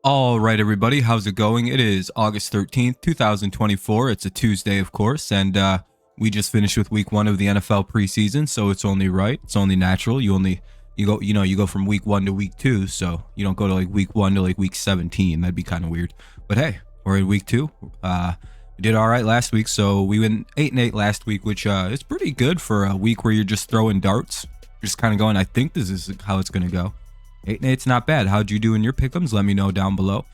All right, everybody, how's it going? It is August 13th, 2024. It's a Tuesday, of course, and we just finished with week 1 of the NFL preseason, so it's only right. It's only natural. You go from week 1 to week 2, so you don't go to like week 1 to like week 17. That'd be kind of weird. But hey, we're in week 2. We did all right last week, so we went 8-8 last week, which is pretty good for a week where you're just throwing darts, just kind of going, I think this is how it's going to go. 8-8's not bad. How'd you do in your pick'ems? Let me know down below.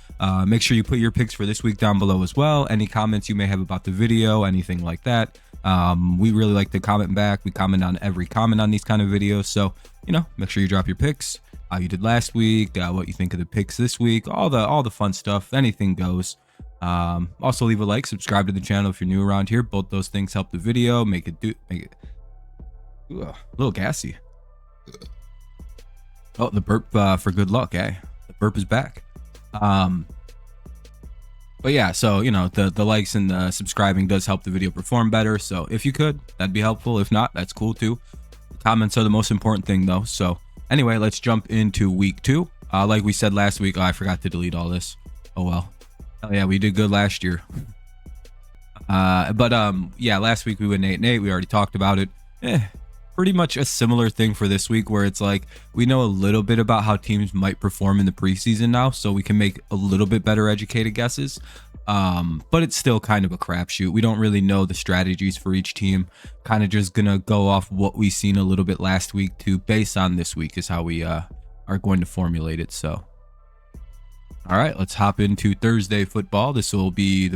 Make sure you put your picks for this week down below as well. Any comments you may have about the video, anything like that. We really like to comment back. We comment on every comment on these kind of videos. So, make sure you drop your picks, how you did last week, what you think of the picks this week, all the fun stuff. Anything goes. Also leave a like, subscribe to the channel if you're new around here. Both those things help the video, make it a little gassy. Oh, the burp for good luck, eh? The burp is back. But yeah, so the likes and the subscribing does help the video perform better. So if you could, that'd be helpful. If not, that's cool too. Comments are the most important thing though. So anyway, let's jump into week 2. Like we said last week, I forgot to delete all this. Oh well. Oh yeah, we did good last year. Yeah, last week we went 8-8. We already talked about it. Pretty much a similar thing for this week, where it's like we know a little bit about how teams might perform in the preseason now, so we can make a little bit better educated guesses. But it's still kind of a crapshoot. We don't really know the strategies for each team. Kind of just gonna go off what we seen a little bit last week to base on this week is how we are going to formulate it. So, all right, let's hop into Thursday football. This will be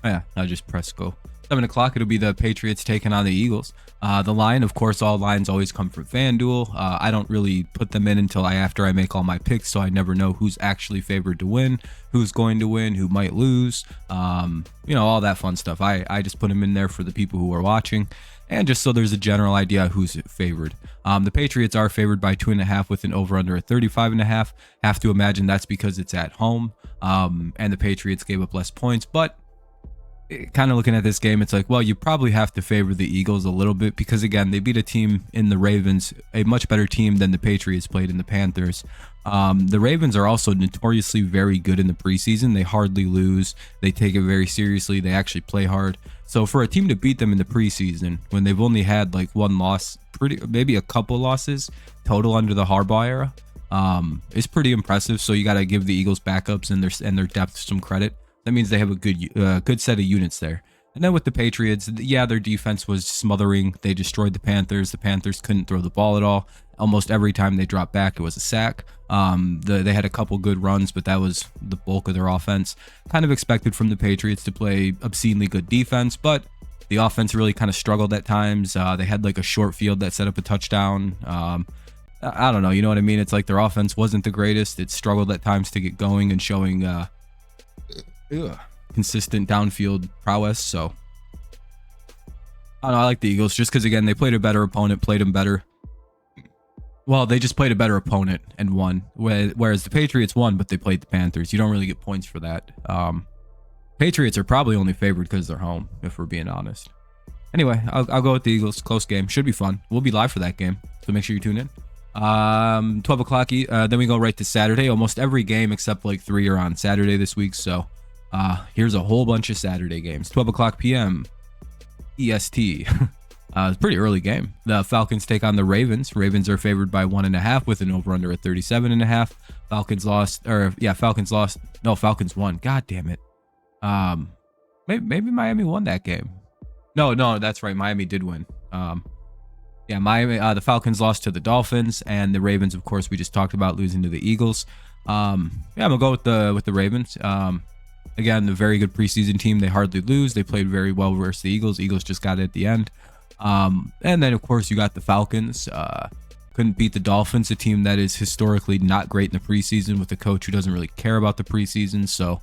I just press go. 7 o'clock, it'll be the Patriots taking on the Eagles. The line, of course, all lines always come from FanDuel. I don't really put them in until after I make all my picks, so I never know who's actually favored to win, who's going to win, who might lose, all that fun stuff. I just put them in there for the people who are watching, and just so there's a general idea who's favored. The Patriots are favored by 2.5 with an over-under at 35.5. Have to imagine that's because it's at home, and the Patriots gave up less points, but kind of looking at this game, it's like, well, you probably have to favor the Eagles a little bit because, again, they beat a team in the Ravens, a much better team than the Patriots played in the Panthers. The Ravens are also notoriously very good in the preseason. They hardly lose. They take it very seriously. They actually play hard. So for a team to beat them in the preseason when they've only had like one loss, maybe a couple losses total under the Harbaugh era, is pretty impressive. So you got to give the Eagles backups and their depth some credit. That means they have a good set of units there. And then with the Patriots, yeah, their defense was smothering. They destroyed the Panthers. The Panthers couldn't throw the ball at all. Almost every time they dropped back, it was a sack. They had a couple good runs, but that was the bulk of their offense. Kind of expected from the Patriots to play obscenely good defense, but the offense really kind of struggled at times. They had like a short field that set up a touchdown. I don't know, you know what I mean? It's like their offense wasn't the greatest. It struggled at times to get going and showing consistent downfield prowess. So I don't know, I like the Eagles just because, again, they played a better opponent, played them better. Well, they just played a better opponent and won, whereas the Patriots won, but they played the Panthers. You don't really get points for that. Patriots are probably only favored because they're home, if we're being honest. Anyway, I'll go with the Eagles. Close game, should be fun. We'll be live for that game, so make sure you tune in. 12 o'clock, then we go right to Saturday. Almost every game except like 3 are on Saturday this week, so here's a whole bunch of Saturday games. 12 o'clock p.m. EST. It's a pretty early game. The Falcons take on the Ravens. Ravens are favored by 1.5 with an over-under at 37.5. Falcons lost. No, Falcons won. God damn it. Maybe Miami won that game. No, that's right. Miami did win. Miami. The Falcons lost to the Dolphins, and the Ravens, of course, we just talked about losing to the Eagles. I'm gonna go with the Ravens. Again, a very good preseason team. They hardly lose. They played very well versus the Eagles. Eagles just got it at the end. And then, of course, you got the Falcons. Couldn't beat the Dolphins, a team that is historically not great in the preseason with a coach who doesn't really care about the preseason. So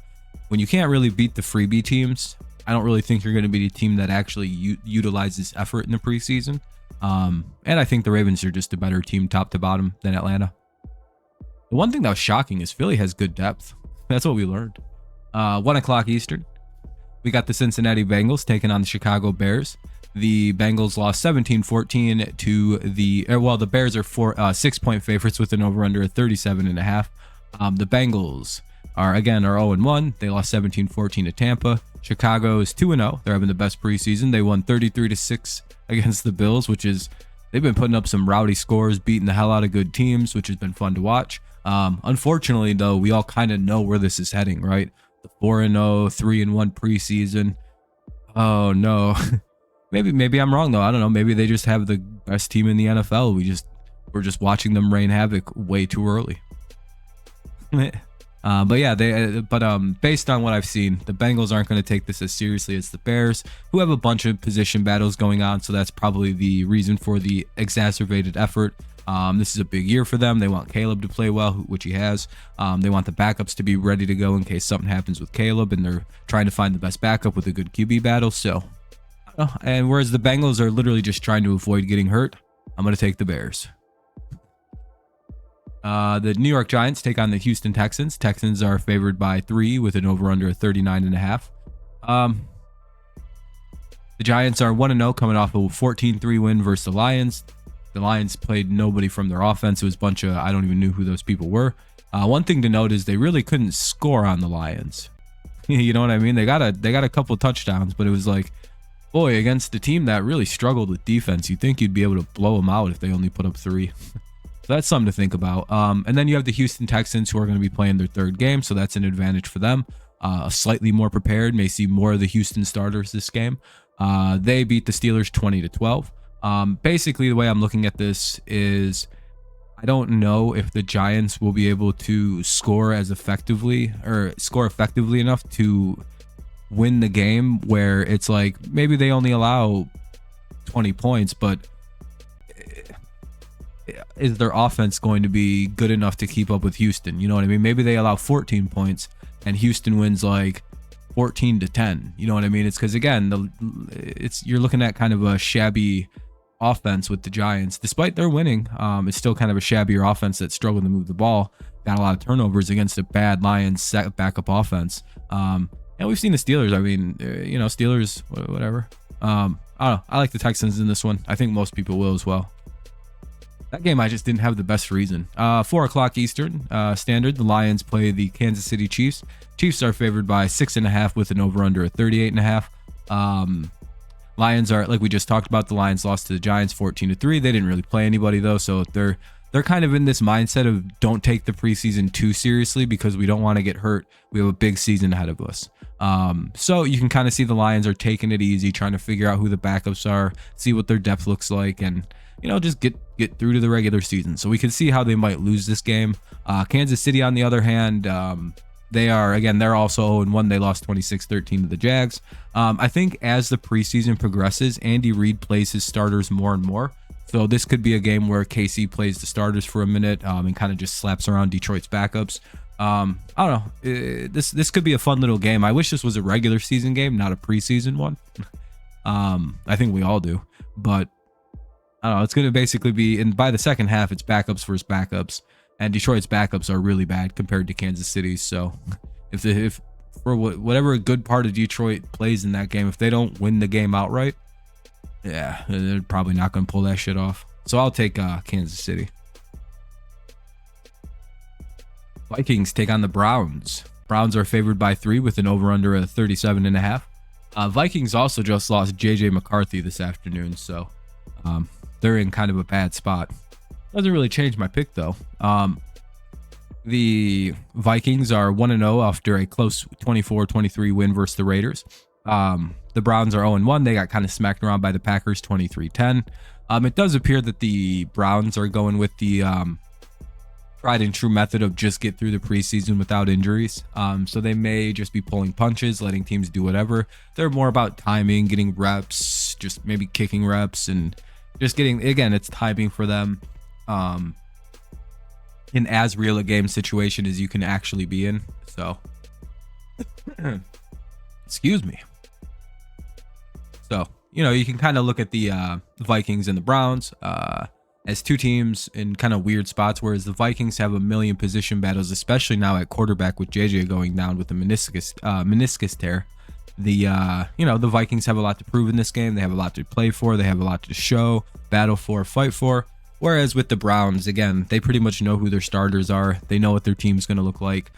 when you can't really beat the freebie teams, I don't really think you're going to be a team that actually utilizes effort in the preseason. And I think the Ravens are just a better team top to bottom than Atlanta. The one thing that was shocking is Philly has good depth. That's what we learned. 1 o'clock Eastern, we got the Cincinnati Bengals taking on the Chicago Bears. The Bengals lost 17-14 to the Bears are 6-point favorites with an over-under at 37.5. The Bengals are 0-1. They lost 17-14 to Tampa. Chicago is 2-0. They're having the best preseason. They won 33-6 against the Bills, which is, they've been putting up some rowdy scores, beating the hell out of good teams, which has been fun to watch. Unfortunately, though, we all kind of know where this is heading, right? The 4-0, 3-1 preseason. Oh no. Maybe I'm wrong though. I don't know. Maybe they just have the best team in the NFL. We're just watching them rain havoc way too early. But yeah, based on what I've seen, the Bengals aren't going to take this as seriously as the Bears, who have a bunch of position battles going on. So that's probably the reason for the exacerbated effort. This is a big year for them. They want Caleb to play well, which he has. They want the backups to be ready to go in case something happens with Caleb, and they're trying to find the best backup with a good QB battle. So, and whereas the Bengals are literally just trying to avoid getting hurt, I'm going to take the Bears. The New York Giants take on the Houston Texans. Texans are favored by 3 with an over-under of 39.5. The Giants are 1-0 coming off a 14-3 win versus the Lions. The Lions played nobody from their offense. It was a bunch of, I don't even know who those people were. One thing to note is they really couldn't score on the Lions. You know what I mean? They got a couple touchdowns, but it was like, boy, against a team that really struggled with defense, you'd think you'd be able to blow them out if they only put up 3. So that's something to think about. And then you have the Houston Texans, who are going to be playing their 3rd game, so that's an advantage for them. Slightly more prepared, may see more of the Houston starters this game. They beat the Steelers 20-12. Basically, the way I'm looking at this is, I don't know if the Giants will be able to score effectively enough to win the game, where it's like maybe they only allow 20 points, but is their offense going to be good enough to keep up with Houston? You know what I mean? Maybe they allow 14 points and Houston wins like 14-10. You know what I mean? It's because, again, you're looking at kind of a shabby offense with the Giants. Despite their winning, it's still kind of a shabbier offense that struggled to move the ball. Got a lot of turnovers against a bad Lions backup offense. And we've seen the Steelers. I mean, Steelers, whatever. I don't know. I like the Texans in this one. I think most people will as well. That game I just didn't have the best reason. 4 o'clock Eastern Standard. The Lions play the Kansas City Chiefs. Chiefs are favored by 6.5 with an over-under of 38.5. Lions are, like we just talked about, the Lions lost to the Giants 14-3. They didn't really play anybody though, so they're kind of in this mindset of don't take the preseason too seriously because we don't want to get hurt. We have a big season ahead of us. So you can kind of see the Lions are taking it easy, trying to figure out who the backups are, see what their depth looks like, and just get through to the regular season. So we can see how they might lose this game. Kansas City, on the other hand, they're also 0-1. They lost 26-13 to the Jags. I think as the preseason progresses, Andy Reid plays his starters more and more. So this could be a game where KC plays the starters for a minute and kind of just slaps around Detroit's backups. I don't know. This could be a fun little game. I wish this was a regular season game, not a preseason one. I think we all do. But I don't know. It's going to basically be, and by the second half, it's backups versus backups. And Detroit's backups are really bad compared to Kansas City's. So if for whatever a good part of Detroit plays in that game, if they don't win the game outright, yeah, they're probably not going to pull that shit off. So I'll take Kansas City. Vikings take on the Browns. Browns are favored by 3 with an over-under of 37.5. Vikings also just lost JJ McCarthy this afternoon, so they're in kind of a bad spot. Doesn't really change my pick though. The Vikings are 1-0 after a close 24-23 win versus the Raiders. The Browns are 0-1. They got kind of smacked around by the Packers 23-10. It does appear that the Browns are going with the tried and true method of just get through the preseason without injuries. So they may just be pulling punches, letting teams do whatever. They're more about timing, getting reps, just maybe kicking reps, and just getting, again, it's timing for them. In as real a game situation as you can actually be in. So, excuse me. So, you can kind of look at the Vikings and the Browns as two teams in kind of weird spots, whereas the Vikings have a million position battles, especially now at quarterback with JJ going down with the meniscus tear. The Vikings have a lot to prove in this game. They have a lot to play for. They have a lot to show, battle for, fight for. Whereas with the Browns, again, they pretty much know who their starters are. They know what their team's going to look like.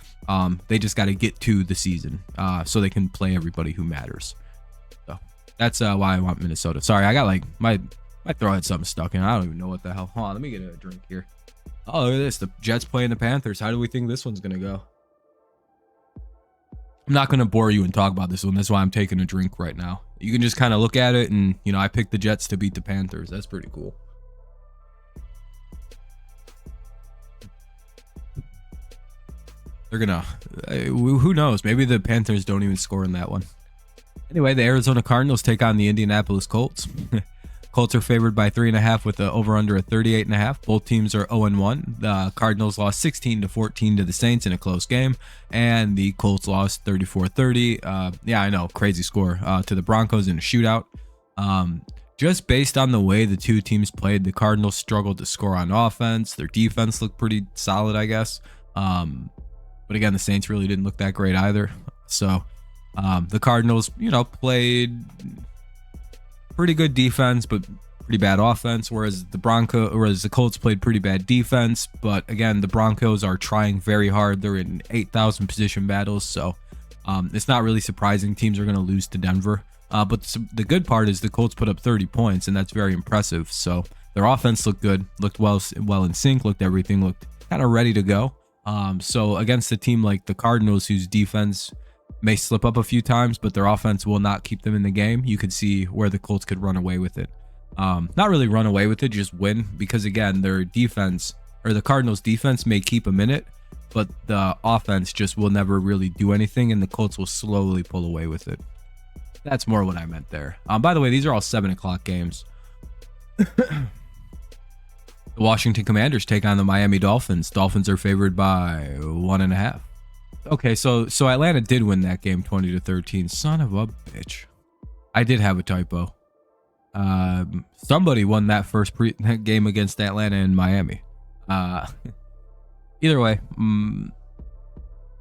They just got to get to the season so they can play everybody who matters. So that's why I want Minnesota. Sorry, I got like my throat had something stuck in. I don't even know what the hell. Hold on, let me get a drink here. Oh, look at this. The Jets playing the Panthers. How do we think this one's going to go? I'm not going to bore you and talk about this one. That's why I'm taking a drink right now. You can just kind of look at it and, you know, I picked the Jets to beat the Panthers. That's pretty cool. They're going to, who knows? Maybe the Panthers don't even score in that one. Anyway, the Arizona Cardinals take on the Indianapolis Colts. Colts are favored by 3.5 with the over-under at 38.5. Both teams are 0-1. The Cardinals lost 16-14 to the Saints in a close game, and the Colts lost 34-30. Yeah, I know, crazy score to the Broncos in a shootout. Just based on the way the two teams played, the Cardinals struggled to score on offense. Their defense looked pretty solid, I guess. But again, the Saints really didn't look that great either. So the Cardinals, you know, played pretty good defense, but pretty bad offense. Whereas the Colts played pretty bad defense. But again, the Broncos are trying very hard. They're in 8,000 position battles, so it's not really surprising teams are going to lose to Denver. But the good part is the Colts put up 30 points, and that's very impressive. So their offense looked good, looked well in sync, looked kind of ready to go. So against a team like the Cardinals, whose defense may slip up a few times, but their offense will not keep them in the game, you could see where the Colts could run away with it. Not really run away with it, just win, because again, their defense, or the Cardinals defense, may keep them in it, but the offense just will never really do anything, and the Colts will slowly pull away with it. That's more what I meant there. By the way, these are all 7 o'clock games. The Washington Commanders take on the Miami Dolphins. Dolphins are favored by 1.5. Okay, so Atlanta did win that game 20-13. Son of a bitch. I did have a typo. Somebody won that first game against Atlanta and Miami. Either way,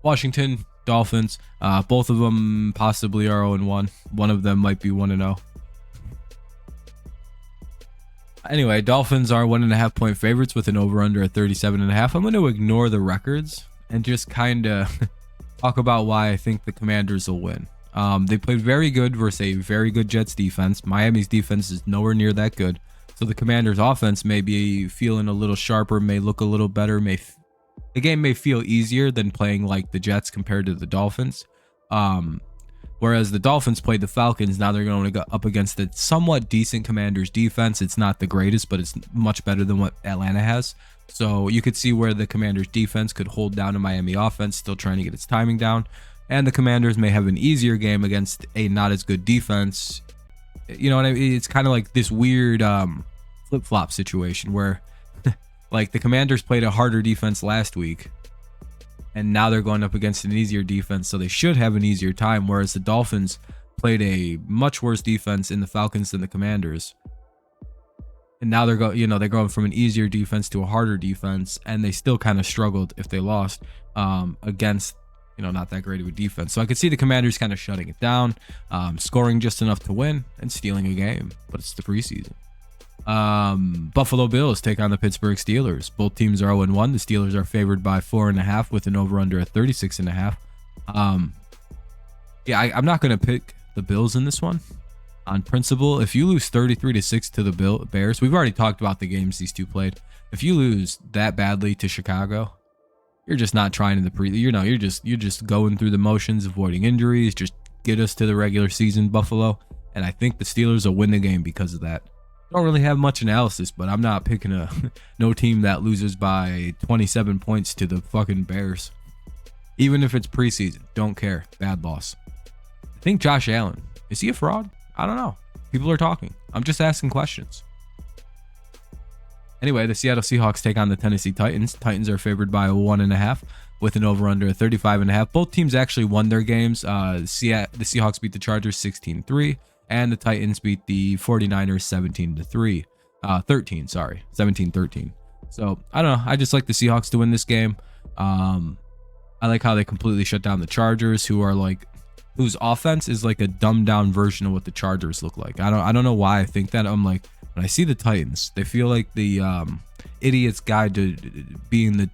Washington, Dolphins, both of them possibly are 0-1. One of them might be 1-0. Anyway, Dolphins are 1.5 point favorites with an over-under at 37.5. I'm going to ignore the records and just kind of talk about why I think the Commanders will win. They played very good versus a very good Jets defense. Miami's defense is nowhere near that good. So the Commanders offense may be feeling a little sharper, may look a little better, the game may feel easier than playing like the Jets compared to the Dolphins. Whereas the Dolphins played the Falcons, now they're going to go up against a somewhat decent Commanders defense. It's not the greatest, but it's much better than what Atlanta has. So you could see where the Commanders defense could hold down a Miami offense, still trying to get its timing down. And the Commanders may have an easier game against a not as good defense. You know what I mean? It's kind of like this weird flip-flop situation where like the Commanders played a harder defense last week, and now they're going up against an easier defense, so they should have an easier time. Whereas the Dolphins played a much worse defense in the Falcons than the Commanders, and now they're going from an easier defense to a harder defense, and they still kind of struggled if they lost against not that great of a defense. So I could see the Commanders kind of shutting it down, scoring just enough to win and stealing a game, but it's the preseason. Buffalo Bills take on the Pittsburgh Steelers. Both teams are 0-1. The Steelers are favored by 4.5 with an over-under at 36.5. I'm not going to pick the Bills in this one on principle. If you lose 33-6 to the Bears, we've already talked about the games these two played. If you lose that badly to Chicago, you're just not trying in the you're just going through the motions, avoiding injuries, just get us to the regular season, Buffalo. And I think the Steelers will win the game because of that. Don't really have much analysis, but I'm not picking no team that loses by 27 points to the fucking Bears. Even if it's preseason, don't care. Bad loss. I think Josh Allen, is he a fraud? I don't know. People are talking. I'm just asking questions. Anyway, the Seattle Seahawks take on the Tennessee Titans. Titans are favored by 1.5 with an over-under at 35.5. Both teams actually won their games. The Seahawks beat the Chargers 16-3, and the Titans beat the 49ers 17-13. So, I don't know. I just like the Seahawks to win this game. I like how they completely shut down the Chargers, who are like whose offense is like a dumbed down version of what the Chargers look like. I don't know why I think that. I'm like, when I see the Titans, they feel like the idiot's guide to being the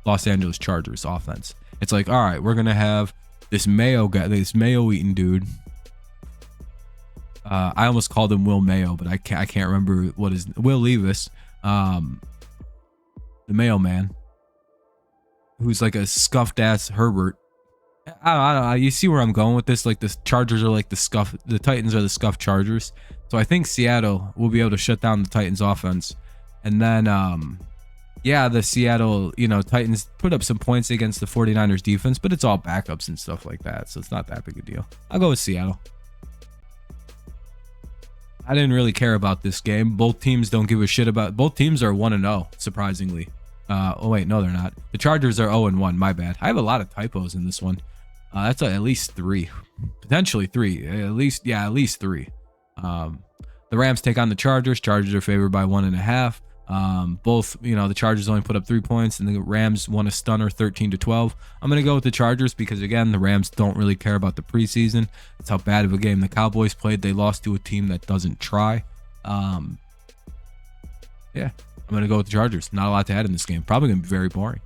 Los Angeles Chargers offense. It's like, all right, we're gonna have this Mayo guy, this Mayo eating dude. I almost called him Will Mayo, but I can't remember what is Will Levis, the Mayo man, who's like a scuffed ass Herbert. I don't know. You see where I'm going with this? Like the Chargers are like the Titans are the scuffed Chargers. So I think Seattle will be able to shut down the Titans offense. And then, yeah, the Seattle, Titans put up some points against the 49ers defense, but it's all backups and stuff like that. So it's not that big a deal. I'll go with Seattle. I didn't really care about this game. Both teams don't give a shit about. Both teams are 1-0, surprisingly. Oh wait, no, they're not. The Chargers are 0-1. My bad. I have a lot of typos in this one. That's at least 3, potentially 3. At least 3. The Rams take on the Chargers. Chargers are favored by 1.5. Both, the Chargers only put up 3 points, and the Rams won a stunner 13-12. I'm gonna go with the Chargers because again, the Rams don't really care about the preseason. That's how bad of a game the Cowboys played. They lost to a team that doesn't try. Yeah, I'm gonna go with the Chargers. Not a lot to add in this game. Probably gonna be very boring.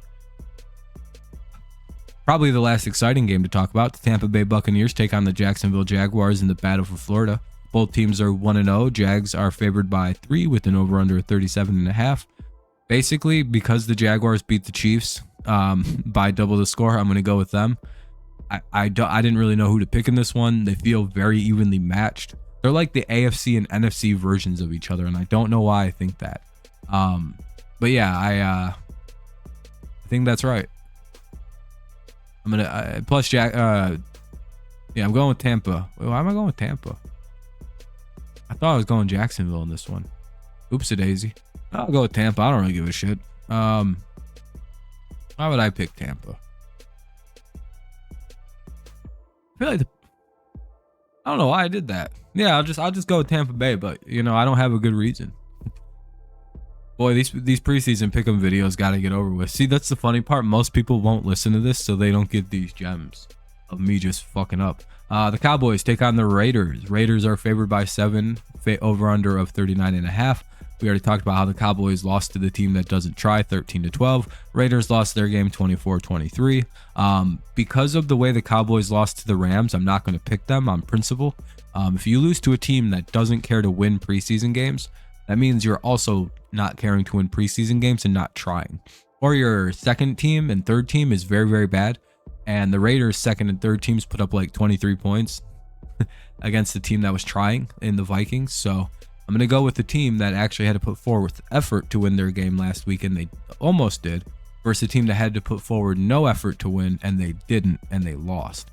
Probably the last exciting game to talk about. The Tampa Bay Buccaneers take on the Jacksonville Jaguars in the battle for Florida. Both teams are 1-0. Jags are favored by 3 with an over-under of 37.5. Basically, because the Jaguars beat the Chiefs by double the score, I'm going to go with them. I didn't really know who to pick in this one. They feel very evenly matched. They're like the AFC and NFC versions of each other, and I don't know why I think that. But yeah, I think that's right. I'm gonna plus yeah, I'm going with Tampa. Why am I going with Tampa? I thought I was going Jacksonville in this one. Oops a daisy. I'll go with Tampa. I don't really give a shit. Why would I pick Tampa? I feel like I don't know why I did that. Yeah, I'll just go with Tampa Bay, but I don't have a good reason. Boy, these preseason pick'em videos got to get over with. See, that's the funny part. Most people won't listen to this, so they don't get these gems of me just fucking up. The Cowboys take on the Raiders. Raiders are favored by 7, over under of 39.5. We already talked about how the Cowboys lost to the team that doesn't try, 13-12. Raiders lost their game 24-23. Because of the way the Cowboys lost to the Rams, I'm not going to pick them on principle. If you lose to a team that doesn't care to win preseason games, that means you're also not caring to win preseason games and not trying. Or your second team and third team is very, very bad. And the Raiders' second and third teams put up like 23 points against the team that was trying in the Vikings. So I'm going to go with the team that actually had to put forward effort to win their game last week, and they almost did, versus a team that had to put forward no effort to win, and they didn't, and they lost.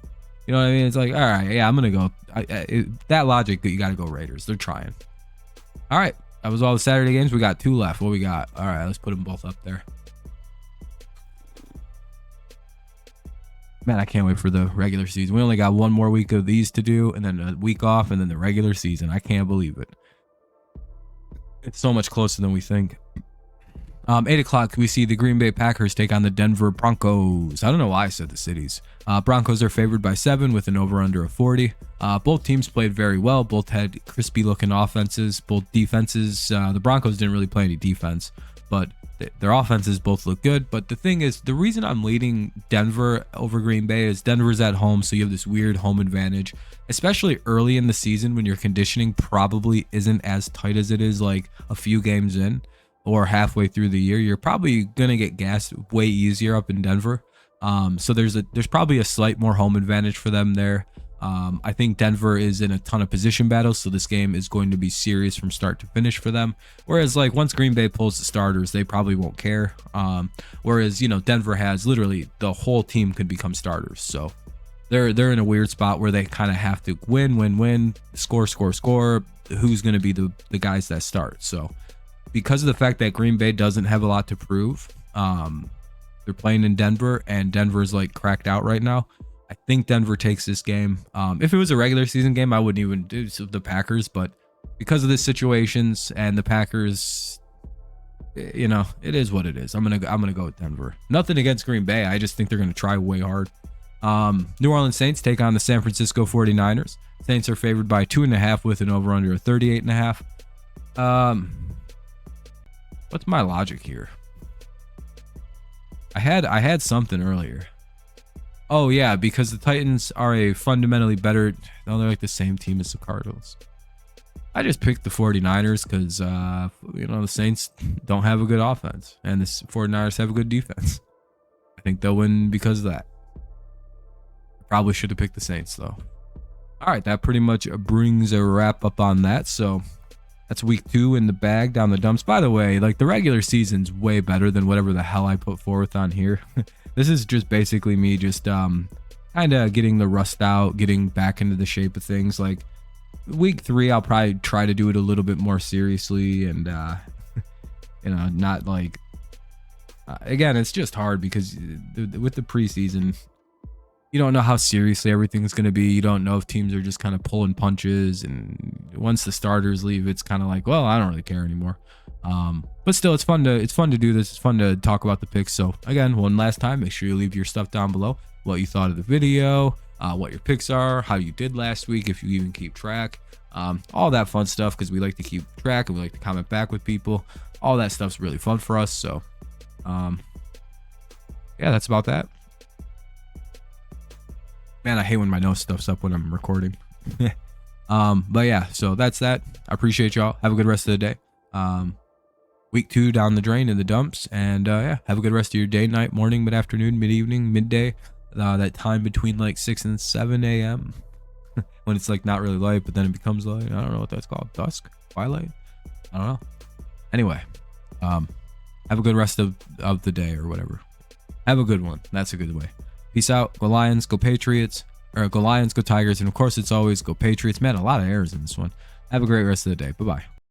You know what I mean? It's like, all right, yeah, I'm going to go. That logic, you got to go Raiders. They're trying. All right. That was all the Saturday games. We got 2 left. What we got? All right, let's put them both up there. Man, I can't wait for the regular season. We only got 1 more week of these to do, and then a week off, and then the regular season. I can't believe it. It's so much closer than we think. 8 o'clock, we see the Green Bay Packers take on the Denver Broncos. I don't know why I said the cities. Broncos are favored by 7 with an over-under of 40. Both teams played very well. Both had crispy-looking offenses. Both defenses. The Broncos didn't really play any defense, but their offenses both look good. But the thing is, the reason I'm leading Denver over Green Bay is Denver's at home, so you have this weird home advantage, especially early in the season when your conditioning probably isn't as tight as it is like a few games in or halfway through the year. You're probably gonna get gassed way easier up in Denver. So there's probably a slight more home advantage for them there. I think Denver is in a ton of position battles, so this game is going to be serious from start to finish for them. Whereas like once Green Bay pulls the starters, they probably won't care. Whereas Denver has literally the whole team could become starters. So they're in a weird spot where they kind of have to win, score. Who's going to be the guys that start? So because of the fact that Green Bay doesn't have a lot to prove, they're playing in Denver, and Denver's like cracked out right now. I think Denver takes this game. If it was a regular season game, I wouldn't even do the Packers, but because of the situations and the Packers, it is what it is. I'm gonna go with Denver. Nothing against Green Bay. I just think they're gonna try way hard. New Orleans Saints take on the San Francisco 49ers. Saints are favored by 2.5 with an over-under of 38.5. What's my logic here? I had something earlier. Oh yeah, because the Titans are a fundamentally better. No, they're like the same team as the Cardinals. I just picked the 49ers because the Saints don't have a good offense and the 49ers have a good defense. I think they'll win because of that. Probably should have picked the Saints though. All right, that pretty much brings a wrap up on that. So that's week 2 in the bag, down the dumps. By the way, like the regular season's way better than whatever the hell I put forth on here. This is just basically me just kind of getting the rust out, getting back into the shape of things. Like week 3, I'll probably try to do it a little bit more seriously and not like again, it's just hard because with the preseason, you don't know how seriously everything's going to be. You don't know if teams are just kind of pulling punches. And once the starters leave, it's kind of like, well, I don't really care anymore. But still, it's fun to do this. It's fun to talk about the picks. So again, one last time, make sure you leave your stuff down below. What you thought of the video, what your picks are, how you did last week, if you even keep track, all that fun stuff, because we like to keep track and we like to comment back with people. All that stuff's really fun for us. So yeah, that's about that. Man, I hate when my nose stuffs up when I'm recording. But yeah, so that's that. I appreciate y'all. Have a good rest of the day. Week 2 down the drain in the dumps. And yeah, have a good rest of your day, night, morning, mid-afternoon, mid-evening, midday. That time between like 6 and 7 a.m. when it's like not really light, but then it becomes light. I don't know what that's called. Dusk? Twilight? I don't know. Anyway, have a good rest of the day or whatever. Have a good one. That's a good way. Peace out. Go Lions, go Patriots, or go Lions, go Tigers, and of course it's always go Patriots. Man, a lot of errors in this one. Have a great rest of the day. Bye-bye.